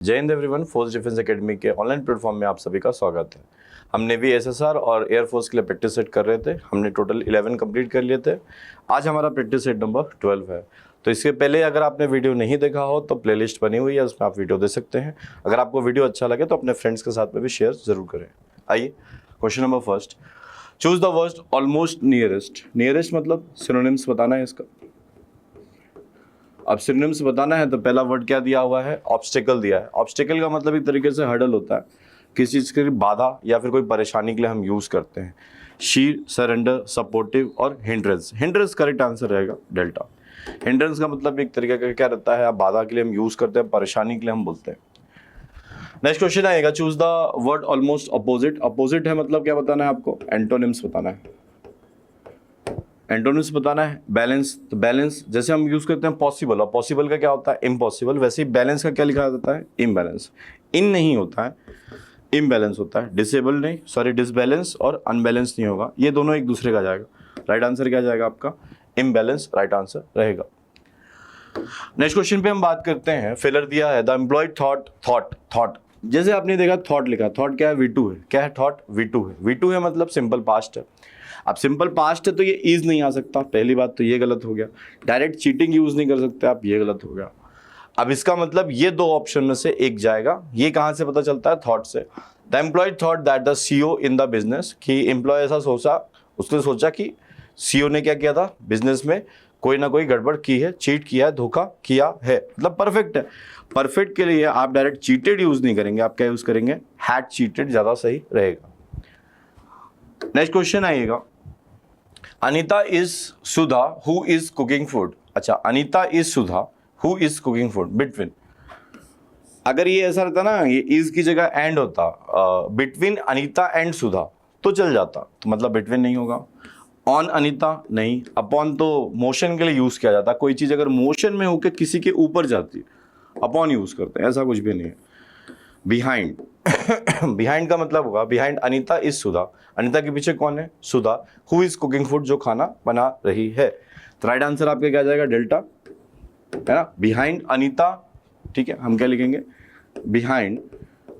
जय Hind everyone, force defence academy के online platform में आप सभी का स्वागत है। हम नेवी, एसएसआर और एयरफोर्स के लिए प्रैक्टिस सेट कर रहे थे। हमने टोटल 11 कंप्लीट कर लिए थे। आज हमारा प्रैक्टिस सेट नंबर 12 है। तो इसके पहले अगर आपने वीडियो नहीं देखा हो तो प्लेलिस्ट बनी हुई है, उसमें आप वीडियो देख सकते हैं। अगर आपको वीडियो अच्छा लगे तो अपने फ्रेंड्स के साथ में भी शेयर जरूर करें। आइए question number first, choose the word almost nearest. Nearest मतलब सिनोनिम्स बताना है इसका। अब सिनोनिम्स बताना है तो पहला वर्ड क्या दिया हुआ है? ऑब्स्टेकल दिया है। ऑब्स्टेकल का मतलब एक तरीके से हर्डल होता है, किसी चीज़ के लिए बाधा या फिर कोई परेशानी के लिए हम यूज़ करते हैं। शीर, सरेंडर, सपोर्टिव और हिंड्रेंस। हिंड्रेंस करेक्ट आंसर रहेगा, डेल्टा। हिंड्रेंस का मतलब एक तरीके का क्या रहता है? बाधा के लिए हम यूज़ करते हैं, परेशानी के लिए हम बोलते हैं। नेक्स्ट क्वेश्चन आएगा, choose the word almost opposite. Opposite है मतलब क्या बताना है आपको? एंटोनिम्स बताना है। एंटोनिम्स बताना है। बैलेंस, तो बैलेंस जैसे हम यूज करते हैं पॉसिबल, और पॉसिबल का क्या होता है? इम्पॉसिबल। वैसे ही बैलेंस का क्या लिखा जाता है? इम्बैलेंस। इन नहीं होता है, इम्बैलेंस होता है। डिसेबल नहीं, सॉरी, डिसबैलेंस और अनबैलेंस नहीं होगा, ये दोनों एक दूसरे का जाएगा। राइट आंसर क्या जाएगा आपका? इम्बैलेंस राइट आंसर रहेगा। नेक्स्ट क्वेश्चन पे हम बात करते हैं। फेलर दिया है, द एम्प्लॉयड थॉट। जैसे आपने देखा थॉट लिखा, थॉट क्या है? V2 है। क्या है? थॉट V2 है। V2 है मतलब सिंपल पास्ट है। अब सिंपल पास्ट है तो ये इज नहीं आ सकता, पहली बात तो ये गलत हो गया। डायरेक्ट चीटिंग यूज नहीं कर सकते आप, ये गलत हो गया। अब इसका मतलब ये दो ऑप्शन में से एक जाएगा। ये कहां से पता चलता है? थॉट से। The employed thought that the CEO in the business, कि एम्प्लॉय ऐसा सोचा, उसने सोचा कि सीईओ ने क्या किया था बिजनेस में, कोई ना कोई गड़बड़ की है, चीट किया है, धोखा किया है। मतलब परफेक्ट है। परफेक्ट के लिए आप डायरेक्ट चीटेड यूज नहीं करेंगे, आप क्या यूज करेंगे? हैड चीटेड ज्यादा सही रहेगा। नेक्स्ट क्वेश्चन आइएगा, Anita is Sudha who is cooking food. अच्छा, Anita is Sudha who is cooking food. Between, अगर ये ऐसा रहता ना, ये इज की जगह एंड होता, बिटवीन अनीता एंड सुधा तो चल जाता, तो मतलब बिटवीन नहीं होगा। ऑन अनीता नहीं। अपॉन तो मोशन के लिए यूज किया जाता, कोई चीज अगर मोशन में होकर किसी के ऊपर जाती अपॉन यूज करते हैं, ऐसा कुछ भी नहीं है। बिहाइंड, बिहाइंड का मतलब होगा, बिहाइंड अनीता इज सुधा, अनीता के पीछे कौन है? सुधा। हु इज कुकिंग फूड, जो खाना बना रही है। तो राइट आंसर आपका क्या जाएगा? डेल्टा, है ना। बिहाइंड अनीता, ठीक है, हम क्या लिखेंगे? Behind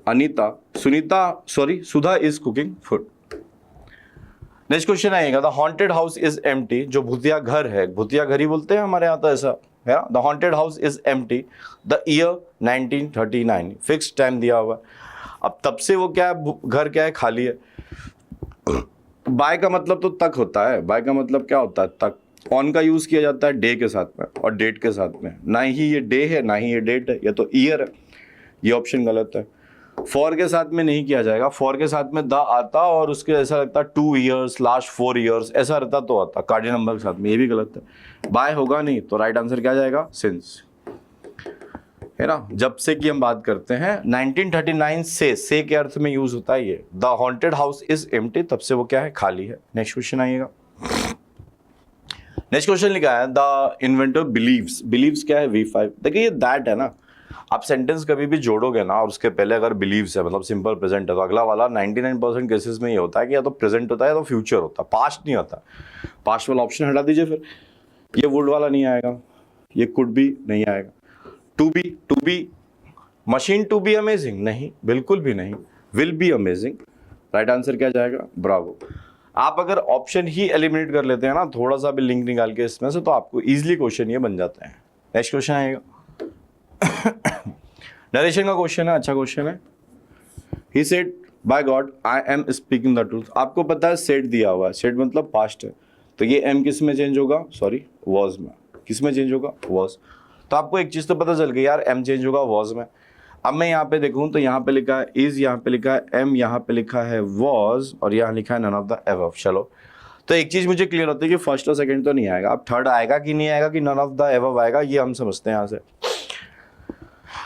Anita, Sudha is cooking food. Next question आएगा, the haunted house is empty. जो भूतिया घर है, भूतिया घर ही बोलते हैं हमारे यहाँ तो, ऐसा है। The haunted house is empty, the year 1939। Fix time दिया हुआ। अब तब से वो क्या है? घर क्या है? खाली है। बाय का मतलब तो तक होता है। बाय का मतलब क्या होता है? तक। ऑन का यूज किया जाता है डे के साथ में और डेट के साथ में। ना ही ये डे है, ना ही ये डेट है, ये तो ईयर है। ये ऑप्शन गलत है। फॉर के साथ में नहीं किया जाएगा। फॉर के साथ में द आता और उसके ऐसा लगता 2 years, लास्ट 4 years ऐसा रहता तो आता कार्डिनल नंबर के साथ में, ये भी गलत है। बाय होगा नहीं, तो राइट आंसर क्या जाएगा? सिंस, है ना। जब से की हम बात करते हैं 1939 से के अर्थ में यूज होता है ये। The haunted house is empty, तब से वो क्या है? खाली है। नेक्स्ट क्वेश्चन आइएगा। नेक्स्ट क्वेश्चन लिखा है, द इन्वेंटर बिलीव्स। बिलीव्स क्या है? V5। देखिए ये दैट है ना, आप सेंटेंस कभी भी जोड़ोगे ना और उसके पहले अगर बिलीव्स है मतलब सिंपल प्रेजेंट है, तो अगला वाला 99% केसेस में ये होता है कि या तो प्रेजेंट होता है या तो फ्यूचर होता है, पास्ट नहीं होता। पास्ट वाला ऑप्शन हटा दीजिए, फिर ये वुड वाला नहीं आएगा, ये कुड भी नहीं आएगा। To be, machine to be amazing, नहीं, बिल्कुल भी नहीं। Will be amazing. Right answer क्या जाएगा? ब्रावो। आप अगर ऑप्शन ही एलिमिनेट कर लेते हैं ना, थोड़ा सा भी लिंक निकाल के इसमें से, तो आपको इजीली क्वेश्चन ये बन जाते हैं। नेक्स्ट क्वेश्चन आएगा, नरेशन का क्वेश्चन है, अच्छा क्वेश्चन है। He said bye God I am speaking the truth. आपको पता है सेड दिया हुआ है, सेड मतलब पास्ट है, तो ये एम किस में चेंज होगा? सॉरी, वॉज में। किस में चेंज होगा? वॉज। तो आपको एक चीज तो पता चल गई यार, एम चेंज होगा वॉज में। अब मैं यहाँ पे देखूं तो यहाँ पे लिखा है इज, यहाँ पे लिखा है एम, यहाँ पे लिखा है वॉज और यहाँ लिखा है नन ऑफ द एबव। चलो, तो एक चीज मुझे क्लियर होती है कि फर्स्ट और सेकंड तो नहीं आएगा। अब थर्ड आएगा कि नहीं आएगा, कि नन ऑफ द एबव आएगा, ये हम समझते हैं यहाँ से।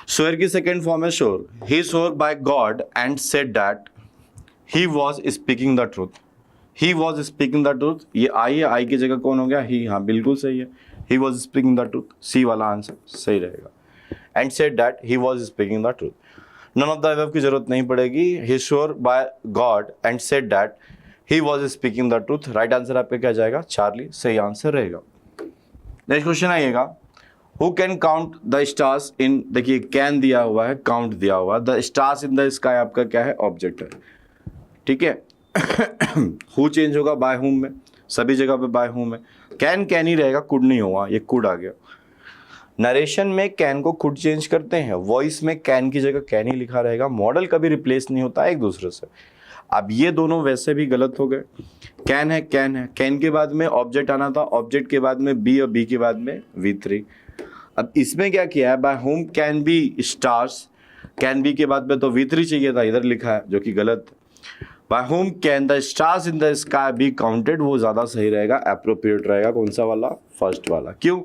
स्वेयर की सेकंड फॉर्म है sure. He swear by God and said that he was speaking the truth. He was speaking the truth, ये आई है, आई की जगह कौन हो गया? ही। हाँ बिल्कुल सही है, he was speaking the truth, C वाला आंसर सही रहेगा। And said that he was speaking the truth, none of the above की जरूरत नहीं पड़ेगी। He sure by God and said that he was speaking the truth. Right answer आपका क्या जाएगा? चार्ली, सही आंसर रहेगा। नेक्स्ट क्वेश्चन आइएगा, who can count the stars in, देखिए कैन दिया हुआ है, काउंट दिया हुआ है, the stars in the sky आपका क्या है, ऑब्जेक्ट है, ठीक है। हु चेंज होगा बाय हुम में, सभी जगह पे बाय हुम है। कैन ही रहेगा, कुड नहीं होगा, ये कुड आ गया। नरेशन में कैन को खुद चेंज करते हैं, वॉइस में कैन की जगह कैन ही लिखा रहेगा। मॉडल कभी रिप्लेस नहीं होता एक दूसरे से। अब ये दोनों वैसे भी गलत हो गए। कैन है, कैन के बाद में ऑब्जेक्ट आना था, ऑब्जेक्ट के बाद में बी और बी के बाद में V3। अब इसमें क्या किया है, by whom can be stars, can be के बाद में तो V3 चाहिए था, इधर लिखा है, जो कि गलत। By whom can the stars in the sky be counted, वो ज़्यादा सही रहेगा, एप्रोप्रिएट रहेगा। कौन सा वाला, फर्स्ट वाला। क्यों?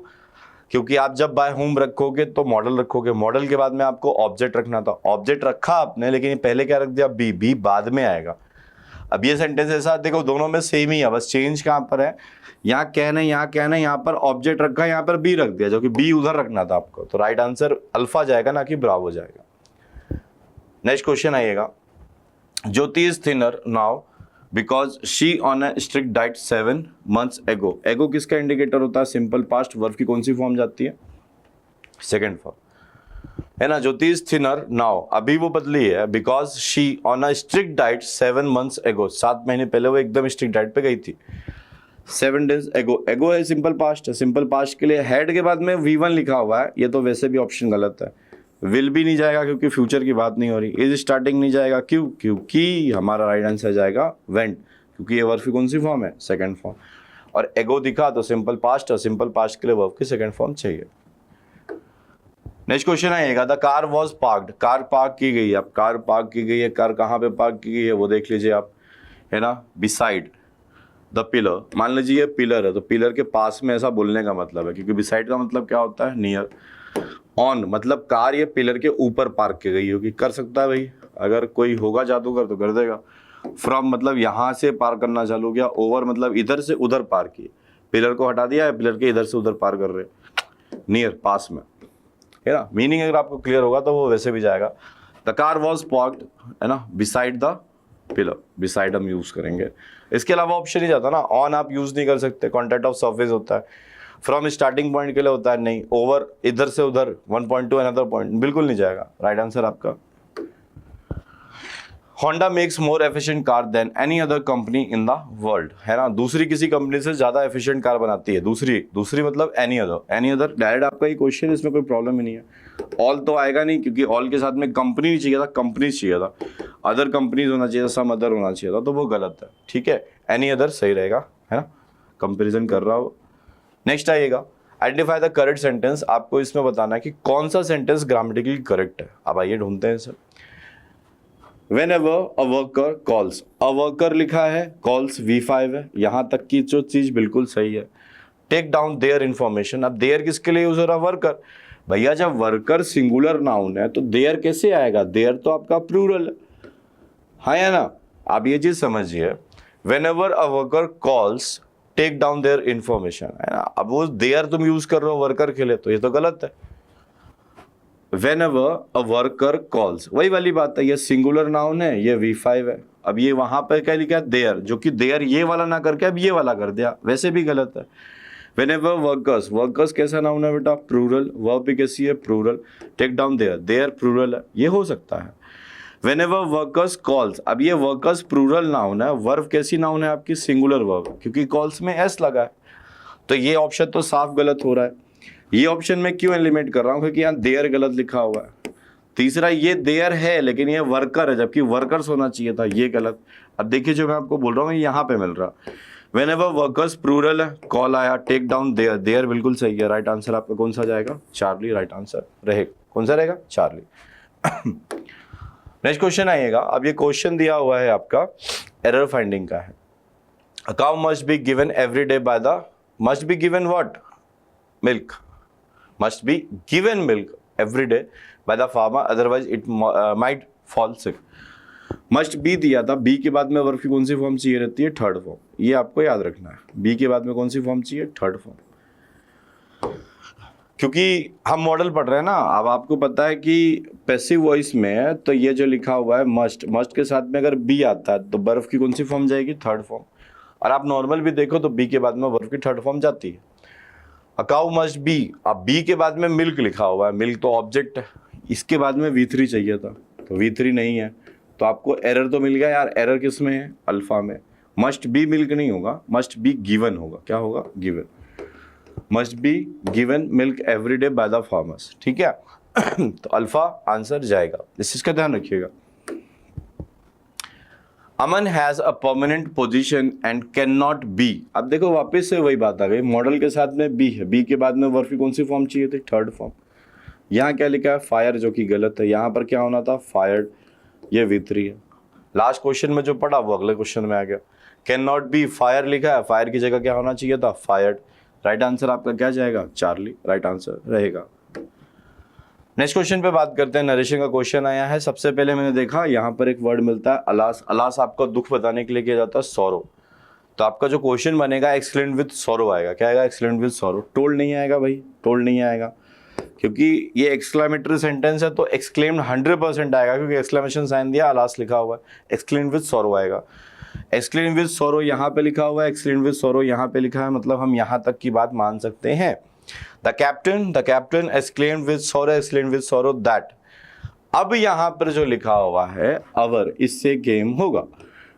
क्योंकि आप जब बाय होम रखोगे तो मॉडल रखोगे, मॉडल के बाद में आपको ऑब्जेक्ट रखना था, ऑब्जेक्ट रखा आपने, लेकिन पहले क्या रख दिया, बी बाद में आएगा। अब ये सेंटेंस ऐसा, देखो दोनों में सेम ही है, बस चेंज कहाँ पर है, यहाँ कैन है, यहाँ पर ऑब्जेक्ट रखा है, यहाँ पर बी रख दिया, जो कि बी उधर रखना था आपको। तो राइट आंसर अल्फा जाएगा, ना कि ब्रावो जाएगा। नेक्स्ट क्वेश्चन आइएगा। Jyoti is thinner now because she on a strict diet 7 months एगो। एगो किसका इंडिकेटर होता है, सिंपल पास्ट, वर्ब की कौन सी फॉर्म जाती है, सेकेंड फॉर्म, है ना। ज्योति इज थिनर नाउ, अभी वो बदली है, because she on a strict diet 7 months एगो, 7 महीने पहले वो एकदम स्ट्रिक्ट डाइट पे गई थी। 7 days एगो, एगो है सिंपल पास्ट है, सिंपल पास्ट के लिए हेड के बाद में V1 लिखा हुआ है, ये तो वैसे भी ऑप्शन गलत है। विल भी नहीं जाएगा क्योंकि फ्यूचर की बात नहीं हो रही। इज स्टार्टिंग नहीं जाएगा, क्यों, क्योंकि हमारा राइट आंसर जाएगा वेंट, क्योंकि ये वर्ब की कौन सी फॉर्म है, सेकंड फॉर्म। और एगो दिखा तो सिंपल पास्ट, और सिंपल पास्ट के लिए वर्ब की सेकंड फॉर्म चाहिए। नेक्स्ट क्वेश्चन आएगा, the car was parked, car park की गई है। अब कार पार्क की गई है, कार कहाँ पे पार्क की गई है वो देख लीजिए आप, है ना, बिसाइड द पिलर। मान लीजिए ये पिलर है, तो पिलर के पास में, ऐसा बोलने का मतलब है, क्योंकि बिसाइड का मतलब क्या होता है, नियर। ऑन मतलब कार ये पिलर के ऊपर पार्क की गई होगी, कर सकता है भाई, अगर कोई होगा जादूगर तो कर देगा। फ्रॉम मतलब यहाँ से पार करना चालू हो गया, ओवर मतलब इधर से उधर पार किए, पिलर को हटा दिया है, पिलर के इधर से उधर पार कर रहे, नियर पास में, है ना। मीनिंग अगर आपको क्लियर होगा तो वो वैसे भी जाएगा। द कार वॉज पार्क्ड, है ना, बिसाइड द पिलर, बिसाइड हम यूज करेंगे। इसके अलावा ऑप्शन ही जाता ना, ऑन आप यूज नहीं कर सकते, कॉन्टैक्ट ऑफ सरफेस होता है। फ्रॉम स्टार्टिंग पॉइंट के लिए होता है, नहीं। ओवर इधर से उधर, 1 point to अनदर पॉइंट, बिल्कुल नहीं जाएगा। राइट आंसर आपका Honda makes more efficient car than any other company in the world, है ना। दूसरी किसी कंपनी से ज्यादा एफिशिएंट कार बनाती है, दूसरी मतलब एनी अदर डायरेक्ट आपका ये क्वेश्चन, इसमें कोई प्रॉब्लम ही नहीं है। ऑल तो आएगा नहीं, क्योंकि ऑल के साथ में कंपनी नहीं चाहिए था, कंपनीज चाहिए था, अदर कंपनीज होना चाहिए था, सम अदर होना चाहिए था, तो वो गलत है, ठीक है। एनी अदर सही रहेगा, है ना, कंपेरिजन कर रहा हो। नेक्स्ट आइएगा, आइडेंटिफाई द करेक्ट सेंटेंस। आपको इसमें बताना है कि कौन सा सेंटेंस ग्रामेटिकली करेक्ट है। अब आइए ढूंढते हैं sir. Whenever a worker calls, a worker लिखा है, calls V5 है, यहाँ तक की जो चीज बिल्कुल सही है। टेक डाउन देयर इंफॉर्मेशन, अब देयर किसके लिए यूज हो रहा है, वर्कर। भैया जब वर्कर सिंगुलर नाउन है तो देयर कैसे आएगा, देयर तो आपका प्लूरल है, हाँ या ना। आप ये चीज समझिए, Whenever a worker calls, take down their information, है ना। अब वो देयर तुम यूज कर रहे हो वर्कर के लिए, तो ये तो गलत है। Whenever a worker calls, वही वाली बात है, ये सिंगुलर नाउन है, ये V5 है। अब ये वहां पर क्या लिखा है, देयर, जो कि देयर ये वाला ना करके अब ये वाला कर दिया, वैसे भी गलत है। Whenever workers, वर्कर्स कैसा नाउन है बेटा, प्लूरल, वर्ब भी कैसी है, plural. Take down their, their plural है, ये हो सकता है। Whenever workers calls, अब ये वर्कर्स प्लूरल नाउन है, वर्ब कैसी नाउन है आपकी, सिंगुलर वर्ब, क्योंकि कॉल्स में एस लगा है, तो ये ऑप्शन तो साफ गलत हो रहा है। ये ऑप्शन में क्यों एलिमिनेट कर रहा हूँ, क्योंकि यहाँ देयर गलत लिखा हुआ है। तीसरा, ये देयर है लेकिन ये वर्कर है, जबकि वर्कर्स होना चाहिए था, ये गलत। अब देखिए जो मैं आपको बोल रहा हूँ यहाँ पे मिल रहा। Whenever वर्कर्स प्लूरल है, कॉल आया, टेक डाउन देयर, देयर बिल्कुल सही है। राइट आंसर आपका कौन सा जाएगा, चार्ली, राइट आंसर रहेगा, कौन सा रहेगा, चार्ली। नेक्स्ट क्वेश्चन आइएगा। अब ये क्वेश्चन दिया हुआ है आपका एरर फाइंडिंग का है। A cow must be given every day by the, must be given what, milk, must be given milk every day by the farmer, otherwise it might fall sick. must be दिया था, B के बाद में verb की कौन सी form चाहिए रहती है, थर्ड फॉर्म, ये आपको याद रखना है। बी के बाद में कौन सी फॉर्म चाहिए, थर्ड फॉर्म, क्योंकि हम मॉडल पढ़ रहे हैं ना। अब आपको पता है कि पैसिव वॉइस में तो ये जो लिखा हुआ है मस्ट, मस्ट के साथ में अगर बी आता है तो वर्ब की कौन सी फॉर्म जाएगी, थर्ड फॉर्म। और आप नॉर्मल भी देखो तो बी के बाद में वर्ब की थर्ड फॉर्म जाती है। अ काउ मस्ट बी, अब बी के बाद में मिल्क लिखा हुआ है, मिल्क तो ऑब्जेक्ट है, इसके बाद में V3 चाहिए था, तो V3 नहीं है, तो आपको एरर तो मिल गया यार। एरर किस में है? अल्फा में। मस्ट बी मिल्क नहीं होगा, मस्ट बी गिवन होगा। क्या होगा? Given. Must be given milk every day by the farmers, ठीक है। तो अल्फा आंसर जाएगा, इस चीज का ध्यान रखिएगा। Aman has a permanent position and can not be. अब देखो वापस से वही बात आ गई, मॉडल के साथ में बी है, बी के बाद में वर्ब की कौन सी फॉर्म चाहिए थी? Third form. यहाँ क्या लिखा है? फायर, जो कि गलत है। यहाँ पर क्या होना था? फायर्ड, ये V3 है। लास्ट क्वेश्चन में जो पढ़ा वो अगले क्वेश्चन में आ गया। कैन नॉट बी, फायर लिखा है, फायर की जगह क्या होना चाहिए था? फायर्ड। राइट आंसर आपका क्या जाएगा? चार्ली, राइट आंसर रहेगा। नेक्स्ट क्वेश्चन पे बात करते हैं। नरेशन का क्वेश्चन आया है। सबसे पहले मैंने देखा यहाँ पर एक वर्ड मिलता है अलास। अलास आपका दुख बताने के लिए किया जाता है सॉरो, तो आपका जो क्वेश्चन बनेगा एक्सप्लेन विद सॉरो आएगा। क्या आएगा? Explain with sorrow. टोल्ड नहीं आएगा भाई, टोल्ड नहीं आएगा, क्योंकि ये एक्सक्लेमेटरी सेंटेंस है, तो एक्सक्लेम्ड 100% आएगा, क्योंकि एक्सक्लेमेशन साइन दिया, अलास लिखा हुआ है। एक्सप्लेन विद सॉरो आएगा। एक्सप्लेन विद सॉरो यहाँ पे लिखा हुआ है, एक्सप्लेन विद सॉरो यहाँ पे लिखा है, मतलब हम यहाँ तक की बात मान सकते हैं। The captain exclaimed with sorrow that। अब यहाँ पर जो लिखा हुआ है अवर, इससे गेम होगा।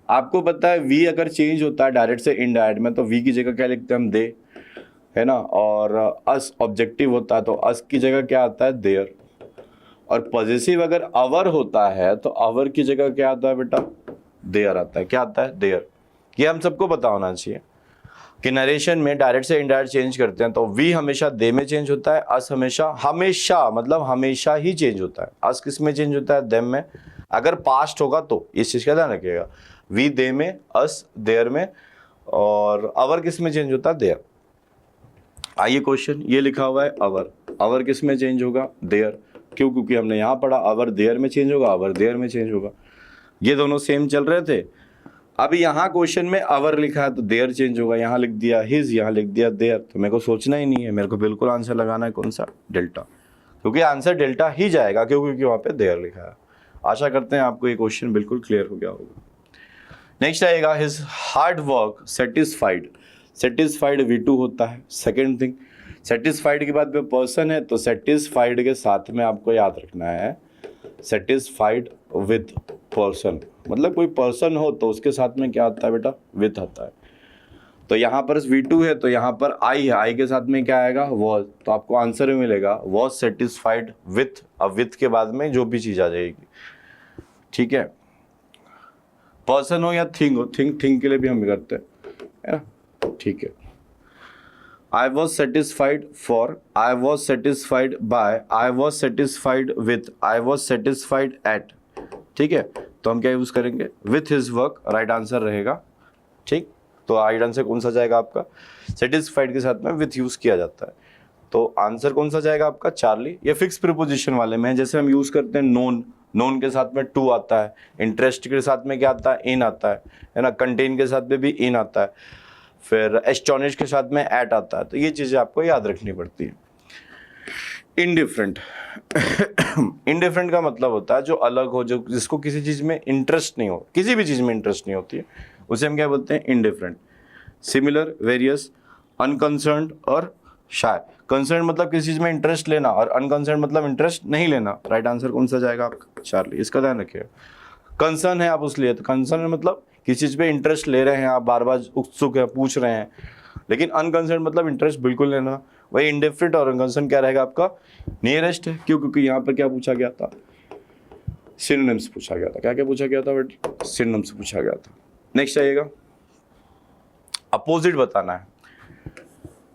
आपको पता है वी अगर चेंज होता है डायरेक्ट से इनडायरेक्ट में, तो वी की जगह क्या लिखते हैं हम? दे, है ना। और अस ऑब्जेक्टिव होता है, तो अस की जगह क्या आता है? देयर। और पॉजिटिव अगर अवर होता है तो अवर की जगह क्या आता है बेटा? देयर आता है। क्या आता है? देयर। ये हम सबको पता होना चाहिए कि नरेशन में डायरेक्ट से इनडायरेक्ट चेंज करते हैं, तो वी हमेशा दे में चेंज होता है, अस हमेशा मतलब हमेशा ही चेंज होता है। अस किस में चेंज होता है? देम में। अगर पास्ट होगा तो इस चीज का ध्यान रखिएगा, वी दे में, अस देयर में, और अवर किस में चेंज होता है? देयर। आइए क्वेश्चन, ये लिखा हुआ है अवर, अवर किस में चेंज होगा? देयर। क्यों? क्योंकि हमने यहाँ पढ़ा अवर देयर में चेंज होगा, अवर देयर में चेंज होगा, ये दोनों सेम चल रहे थे। अब यहाँ क्वेश्चन में अवर लिखा है तो देयर चेंज होगा, यहाँ लिख दिया हिज, यहाँ लिख दिया देयर, तो मेरे को सोचना ही नहीं है, मेरे को बिल्कुल आंसर लगाना है कौन सा? डेल्टा, क्योंकि आंसर डेल्टा ही जाएगा, क्योंकि वहाँ पे देयर लिखा है। आशा करते हैं आपको ये क्वेश्चन बिल्कुल क्लियर हो गया होगा। नेक्स्ट आएगा his hard work satisfied. Satisfied V2 होता है। सेकेंड थिंग, सेटिस्फाइड के बाद में पर्सन है, तो सेटिस्फाइड के साथ में आपको याद रखना है सेटिस्फाइड विथ पर्सन, मतलब कोई पर्सन हो तो उसके साथ में क्या आता है बेटा? विथ आता है। तो यहाँ पर V2 है, तो यहाँ पर आई है, आई के साथ में क्या आएगा? वॉज। तो आपको आंसर में मिलेगा वॉज सेटिस्फाइड विथ। अब विथ के बाद में जो भी चीज आ जाएगी, ठीक है। पर्सन हो या थिंग हो, थिंग के लिए भी हम करते हैं, है ना, ठीक है। I was satisfied for, I was satisfied by, I was satisfied with, I was satisfied at, ठीक है। तो हम क्या यूज करेंगे? with his work, right answer रहेगा, ठीक। तो राइट आंसर कौन सा जाएगा आपका? सेटिस्फाइड के साथ में with यूज किया जाता है, तो आंसर कौन सा जाएगा आपका? चार्ली। ये फिक्स प्रीपोजिशन वाले में, जैसे हम यूज करते हैं नोन, नोन के साथ में टू आता है, इंटरेस्ट के साथ में क्या आता है? इन आता है ना, कंटेन के साथ में भी इन आता है, फिर एस्टोनिश के साथ में एट आता है, तो ये चीजें आपको याद रखनी पड़ती है। इनडिफरेंट, इनडिफरेंट का मतलब होता है जो अलग हो, जो जिसको किसी चीज में इंटरेस्ट नहीं हो, किसी भी चीज में इंटरेस्ट नहीं होती है, उसे हम क्या बोलते हैं? इनडिफरेंट। सिमिलर, वेरियस, अनकंसर्न्ड और शाय। कंसर्न मतलब किसी चीज में इंटरेस्ट लेना, और अनकंसर्न मतलब इंटरेस्ट नहीं लेना। राइट आंसर कौन सा जाएगा आपका? चार्ली। इसका ध्यान रखिएगा। कंसर्न है आप उस लिए, तो कंसर्न मतलब किसी चीज पे इंटरेस्ट ले रहे हैं आप, बार बार उत्सुक है, पूछ रहे हैं, लेकिन अनकंसर्न मतलब इंटरेस्ट बिल्कुल लेना। वही इंडिफरेंट और अनकंसर्न क्या रहेगा आपका? नियरेस्ट है। क्यों? क्योंकि यहाँ पर क्या पूछा गया था? सिनोनिम्स पूछा गया था। क्या क्या पूछा गया था बेटा? सिनोनिम्स पूछा गया था। नेक्स्ट आइएगा, अपोजिट बताना है।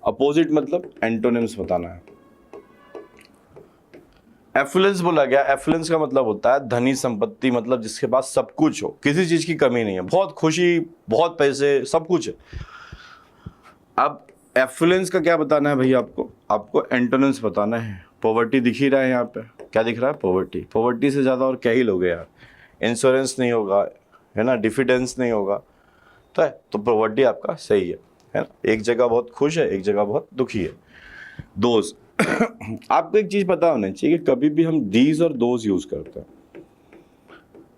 अपोजिट मतलब एंटोनिम्स बताना है। एफ्लुएंस बोला गया, एफ्लुएंस का मतलब होता है धनी संपत्ति, मतलब जिसके पास सब कुछ हो, किसी चीज की कमी नहीं है, बहुत खुशी, बहुत पैसे, सब कुछ है। अब एफ्लुएंस का क्या बताना है भैया आपको? आपको एंटोनिम्स बताना है। पॉवर्टी दिख ही रहा है यहाँ पे, क्या दिख रहा है? पॉवर्टी। पॉवर्टी से ज्यादा और क्या ही लोगे यार? इंश्योरेंस नहीं होगा, है ना, डिफिडेंस नहीं होगा, तो पॉवर्टी आपका सही है ना। एक जगह बहुत खुश है, एक जगह बहुत दुखी है। दोस्त, आपको एक चीज पता होना चाहिए कि कभी भी हम दीज और दोज यूज करते हैं।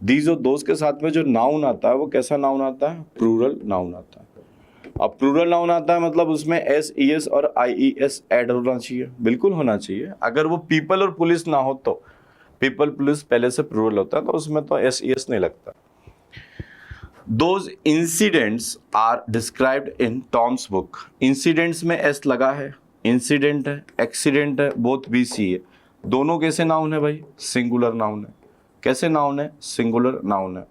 दीज और दोज के साथ में जो नाउन आता है वो कैसा नाउन आता है? प्लूरल नाउन आता है। अब प्लूरल नाउन आता है मतलब उसमें एस ई एस और आई ई एस ऐड होना चाहिए, बिल्कुल होना चाहिए। अगर वो पीपल और पुलिस ना हो तो, पीपल पुलिस पहले से प्लूरल होता है तो उसमें तो एस ई एस नहीं लगता। Those incidents are described in Tom's book. Incidents में एस लगा है, इंसिडेंट है, एक्सीडेंट है, बोथ बी सी है। दोनों कैसे नाउन है भाई? सिंगुलर नाउन है। कैसे नाउन है? सिंगुलर नाउन है।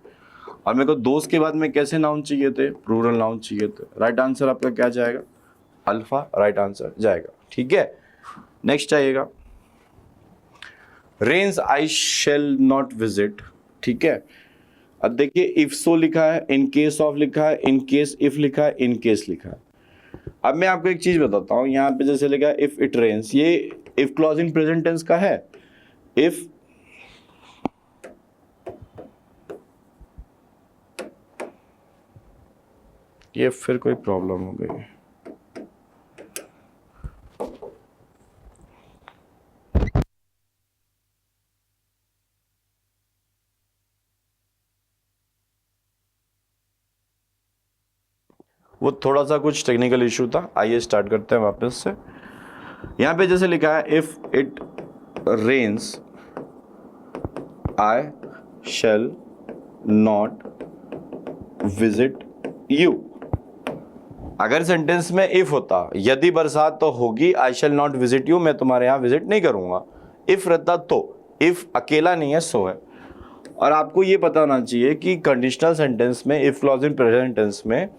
और मेरे को दोस्त के बाद में कैसे नाउन चाहिए थे? प्लूरल नाउन चाहिए थे। राइट आंसर आपका क्या जाएगा? अल्फा राइट आंसर जाएगा। ठीक है, नेक्स्ट आइएगा, rains I shall not visit. ठीक है, अब देखिए इफ सो लिखा है, इन केस ऑफ लिखा है, इन केस इफ लिखा है, इन केस लिखा है। अब मैं आपको एक चीज बताता हूं, यहाँ पे जैसे लिखा है इफ इट रेन्स, ये if clause in present tense का है। इफ ये फिर कोई प्रॉब्लम हो गई, वो थोड़ा सा कुछ टेक्निकल इशू था। आइए स्टार्ट करते हैं वापस से। यहाँ पे जैसे लिखा है if it rains I shall not visit you. अगर सेंटेंस में इफ होता, यदि बरसात तो होगी, I shall not visit you, मैं तुम्हारे यहाँ विजिट नहीं करूंगा। इफ रहता तो, इफ अकेला नहीं है, सो है। और आपको ये पता होना चाहिए कि कंडीशनल सेंटेंस में, if clause in present tense में,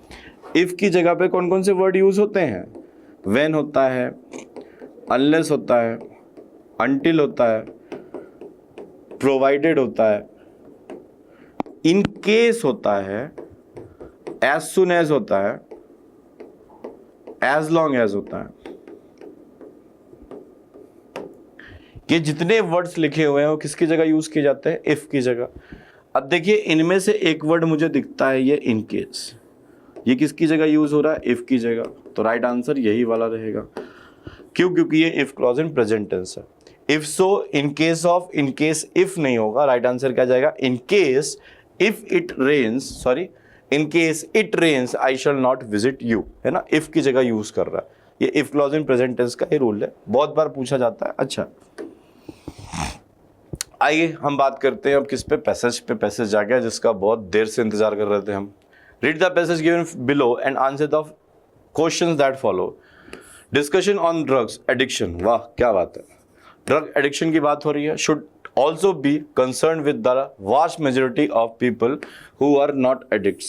इफ की जगह पे कौन कौन से वर्ड यूज होते हैं? व्हेन होता है, अनलेस होता है, अनटिल होता है, प्रोवाइडेड होता है, इन केस होता है, एज सुन एज होता है, एज लॉन्ग एज होता है। ये जितने वर्ड्स लिखे हुए हैं वो किसकी जगह यूज किए जाते हैं? इफ की जगह। अब देखिए इनमें से एक वर्ड मुझे दिखता है ये इन केस, ये किसकी जगह यूज हो रहा है? इफ की जगह। तो राइट आंसर यही वाला रहेगा। क्यों? क्योंकि ये if clause in present tense है। If so, in case of, in case if नहीं होगा। राइट आंसर क्या जाएगा? In case if it rains, sorry, in case it rains I shall not visit you, है ना, इफ की जगह use कर रहा है। ये if clause in present tense का ये रूल है, बहुत बार पूछा जाता है। अच्छा, आइए हम बात करते हैं अब किस पे? पैसेज आ गया जिसका बहुत देर से इंतजार कर रहे थे हम। Read the passage given below and answer the questions that follow. Discussion on drugs addiction. वाह क्या बात है, ड्रग एडिक्शन की बात हो रही है। Should also be concerned with the vast majority of people who are not addicts.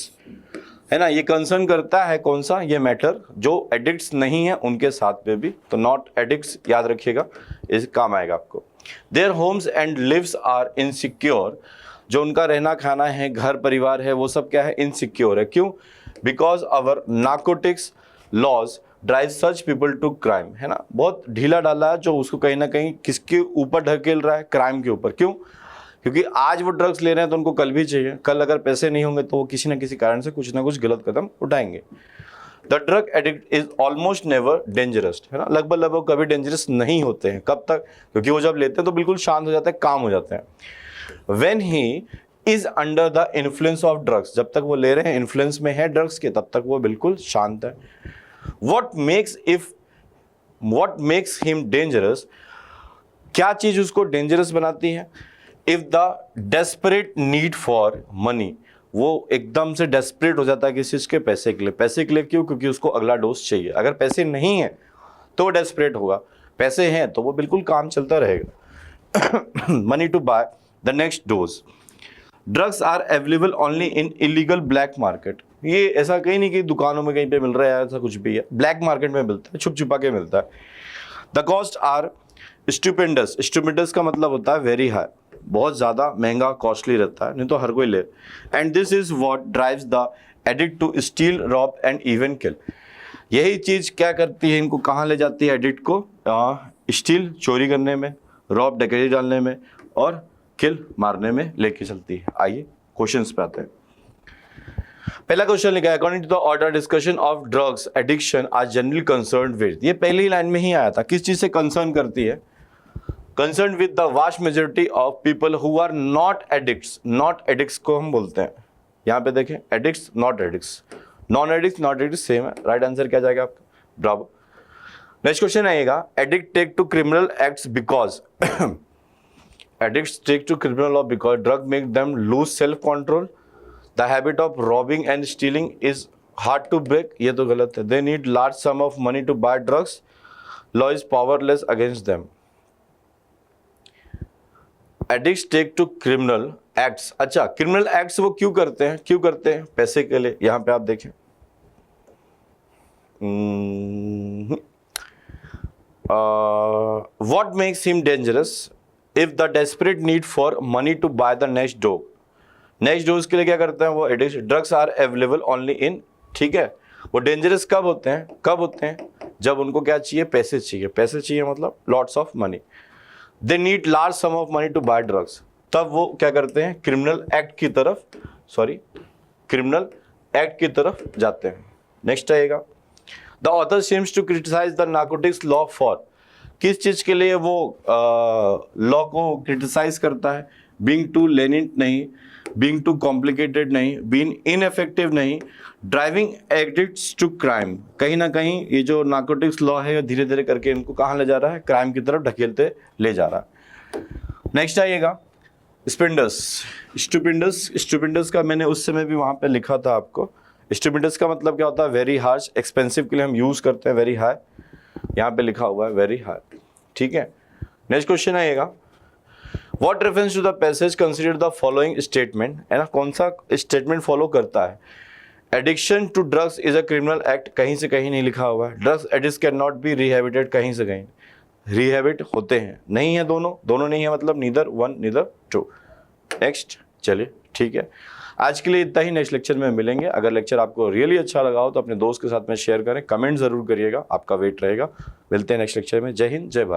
है ना, ये कंसर्न करता है कौन सा? ये मैटर जो एडिक्ट्स नहीं है उनके साथ पे भी। तो नॉट एडिक्ट्स याद रखिएगा, इस काम आएगा आपको। Their homes and lives are insecure. जो उनका रहना खाना है, घर परिवार है, वो सब क्या है? इनसिक्योर है। क्यों? Because our narcotics laws drive such people to crime, है ना, बहुत ढीला डाला है जो उसको कहीं ना कहीं किसके ऊपर ढकेल रहा है? क्राइम के ऊपर। क्यों? क्योंकि आज वो ड्रग्स ले रहे हैं तो उनको कल भी चाहिए, कल अगर पैसे नहीं होंगे तो वो किसी ना किसी कारण से कुछ ना कुछ गलत कदम उठाएंगे। The drug addict is almost never dangerous, है ना, लगभग कभी डेंजरस नहीं होते हैं। कब तक? क्योंकि वो जब लेते हैं तो बिल्कुल शांत हो जाते हैं, काम हो जाते हैं। When he is under the influence of drugs, जब तक वो ले रहे हैं, इन्फ्लुएंस में है ड्रग्स के, तब तक वो बिल्कुल शांत है। What makes him dangerous? क्या चीज उसको डेंजरस बनाती है? If the desperate need for money, वो एकदम से डेस्परेट हो जाता है किसी चीज के पैसे के लिए। पैसे के लिए क्यों? क्योंकि उसको अगला डोज चाहिए। अगर पैसे नहीं है तो डेस्परेट होगा, पैसे हैं तो वो बिल्कुल काम चलता रहेगा। Money to buy the next dose. Drugs are available only in illegal black market. ये ऐसा कहीं नहीं कि दुकानों में कहीं पे मिल रहा है, ऐसा कुछ भी है, ब्लैक मार्केट में मिलता है, छुप छुपा के मिलता है। The cost are stupendous. Stupendous का मतलब होता है वेरी हाई, बहुत ज़्यादा महंगा, कॉस्टली रहता है, नहीं तो हर कोई ले। And this is what drives the addict to steal, rob and even kill. यही चीज़ क्या करती है, इनको कहाँ ले जाती है एडिक्ट को? स्टील चोरी करने में, रॉब डकैती डालने में, और किल मारने में लेके चलती है। आइए क्वेश्चंस पे आते हैं। पहला क्वेश्चन लिखा है, according to the order discussion of drugs addiction are generally concern with. ये पहली लाइन में ही आया था, किस चीज से कंसर्न करती है? Concern with the vast majority of people who are not addicts. Not addicts को हम बोलते हैं, यहाँ पे देखें, addicts not addicts. Non addict not addict same है, राइट आंसर क्या जाएगा आपका? ब्रावो। नेक्स्ट क्वेश्चन आएगा, addict take to criminal acts because addicts take to criminal law because drug make them lose self control. The habit of robbing and stealing is hard to break. ये तो गलत है. They need large sum of money to buy drugs. Law is powerless against them. Addicts take to criminal acts. अच्छा, criminal acts वो क्यों करते हैं? क्यों करते हैं? पैसे के लिए. यहाँ पे आप देखें. What makes him dangerous? If the desperate need for money to buy the next dose. Next dose के लिए क्या करते हैं वो? Addiction. Drugs are available only in, ठीक है. वो डेंजरस कब होते हैं? कब होते हैं? जब उनको क्या चाहिए? पैसे चाहिए. पैसे चाहिए मतलब lots of money. They need large sum of money to buy drugs. तब वो क्या करते हैं? क्रिमिनल एक्ट की तरफ, क्रिमिनल एक्ट की तरफ जाते हैं. नेक्स्ट आएगा, the author seems to criticise the narcotics law for. किस चीज के लिए वो लॉ को क्रिटिसाइज करता है? बीइंग टू लेनिट नहीं, बीइंग टू कॉम्प्लिकेटेड नहीं, बीइंग इनएफेक्टिव नहीं, ड्राइविंग एडिक्ट्स टू क्राइम. कहीं ना कहीं ये जो नार्कोटिक्स लॉ है धीरे धीरे करके इनको कहाँ ले जा रहा है? क्राइम की तरफ ढकेलते ले जा रहा है. नेक्स्ट आइएगा, स्टुपिंडस. स्टुपिंडस का मैंने उस समय भी वहाँ पे लिखा था आपको. स्टुपिंडस का मतलब क्या होता है? Very harsh. एक्सपेंसिव के लिए हम यूज करते हैं वेरी हाई. यहाँ पे लिखा हुआ है वेरी हाई, ठीक है. नेक्स्ट क्वेश्चन आएगा, What reference to the passage consider the following statement? है ना, कौन सा स्टेटमेंट फॉलो करता है? Addiction to drugs is a criminal act. कहीं से कहीं नहीं लिखा हुआ है. Drugs addicts cannot be rehabilitated. कहीं से कहीं रिहेबिट होते हैं. नहीं है, दोनों नहीं है, मतलब neither one neither two. Next, चलिए ठीक है. आज के लिए इतना ही. नेक्स्ट लेक्चर में मिलेंगे. अगर लेक्चर आपको रियली अच्छा लगा हो तो अपने दोस्त के साथ में शेयर करें, कमेंट जरूर करिएगा, आपका वेट रहेगा. मिलते हैं नेक्स्ट लेक्चर में. जय हिंद, जय भारत.